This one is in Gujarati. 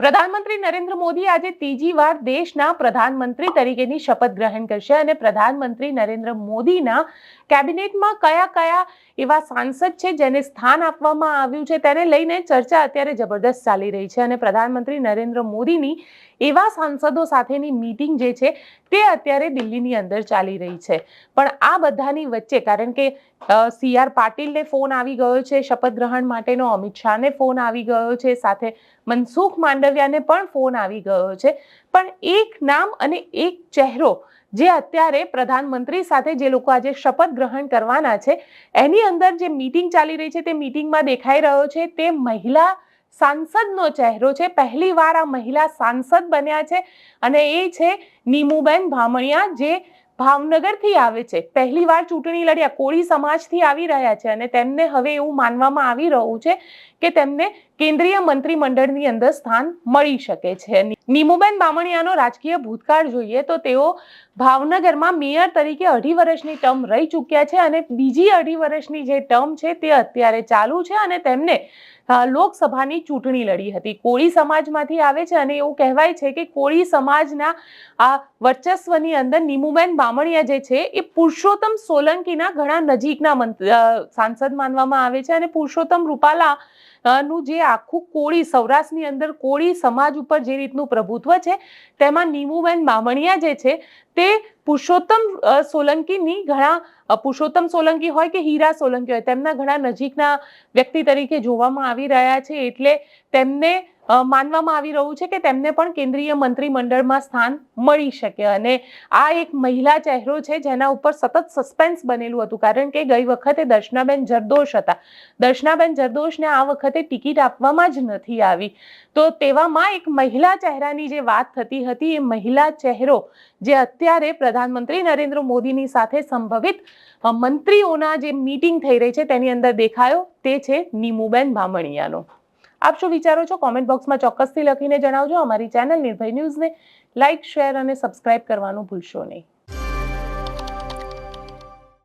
પ્રધાનમંત્રી નરેન્દ્ર મોદી આજે ત્રીજી વાર દેશના પ્રધાનમંત્રી તરીકેની શપથ ગ્રહણ કરશે અને પ્રધાનમંત્રી નરેન્દ્ર મોદીના કેબિનેટમાં કયા કયા એવા સાંસદ છે જેને સ્થાન આપવામાં આવ્યું છે તેને લઈને ચર્ચા અત્યારે જબરદસ્ત ચાલી રહી છે અને પ્રધાનમંત્રી નરેન્દ્ર મોદીની એવા સાંસદો સાથેની મીટિંગ જે છે તે અત્યારે દિલ્હીની અંદર ચાલી રહી છે। પણ આ બધાની વચ્ચે કારણ કે CR પાટીલને ફોન આવી ગયો છે શપથ ગ્રહણ માટેનો, અમિત શાહને ફોન આવી ગયો છે, સાથે મનસુખ માંડવિયાને પણ ફોન આવી ગયો છે, પણ એક નામ અને એક ચહેરો જે અત્યારે પ્રધાનમંત્રી સાથે જે લોકો આજે શપથ ગ્રહણ કરવાના છે એની અંદર જે મીટિંગ ચાલી રહી છે તે મીટિંગમાં દેખાઈ રહ્યો છે તે મહિલા સાંસદનો ચહેરો છે। પહેલી વાર આ મહિલા સાંસદ બન્યા છે અને એ છે નીમુબેન બામણિયા, જે ભાવનગરથી આવે છે। પહેલી વાર ચૂંટણી લડ્યા, કોળી સમાજથી આવી રહ્યા છે અને તેમને હવે એવું માનવામાં આવી રહ્યું છે કે તેમને કેન્દ્રીય મંત્રીમંડળની અંદર સ્થાન મળી શકે છે। નીમુબેન બામણિયાનો રાજકીય ભૂતકાળ જોઈએ તો તેઓ ભાવનગરમાં મેયર તરીકે 2.5 વર્ષની ટર્મ રહી ચૂક્યા છે અને બીજી 2.5 વર્ષની જે ટર્મ છે તે અત્યારે ચાલુ છે અને તેમને લોકસભાની ચૂંટણી લડી હતી। કોળી સમાજમાંથી આવે છે અને એવું કહેવાય છે કે કોળી સમાજના આ વર્ચસ્વની અંદર નીમુબેન બામણિયા જે છે એ પુરુષોત્તમ સોલંકીના ઘણા નજીકના સાંસદ માનવામાં આવે છે અને પુરુષોત્તમ રૂપાલા નું જે આખું કોળી સૌરાષ્ટ્રની અંદર કોળી સમાજ ઉપર જે રીતનું પ્રભુત્વ છે તેમાં નીમુબેન બામણિયા જે છે તે પુરુષોત્તમ સોલંકીની ઘણા પુરુષોત્તમ સોલંકી હોય કે હીરા સોલંકી હોય તેમના ઘણા નજીકના વ્યક્તિ તરીકે જોવામાં આવી રહ્યા છે, એટલે તેમને માનવામાં આવી રહ્યું છે કે તેમને પણ કેન્દ્રીય મંત્રીમંડળમાં સ્થાન મળી શકે અને આ એક મહિલા ચહેરો છે જેના ઉપર સતત સસ્પેન્સ બનેલું હતું કારણ કે ગઈ વખતે દર્શનાબેન જરદોશ હતા। દર્શનાબેન જરદોશને આ વખતે ટિકિટ આપવામાં જ નથી આવી, તો તેવામાં એક મહિલા ચહેરાની જે વાત થતી હતી એ મહિલા ચહેરો જે અત્યારે પ્રધાનમંત્રી નરેન્દ્ર મોદીની સાથે સંભવિત મંત્રીઓના જે મીટિંગ થઈ રહી છે તેની અંદર દેખાયો તે છે નીમુબેન બામણિયાનો। આપ શું વિચારો છો કોમેન્ટ બોક્સમાં ચોક્કસથી લખીને જણાવજો। અમારી ચેનલ નિર્ભય ન્યૂઝને લાઇક, શેર અને સબસ્ક્રાઇબ કરવાનું ભૂલશો નહીં।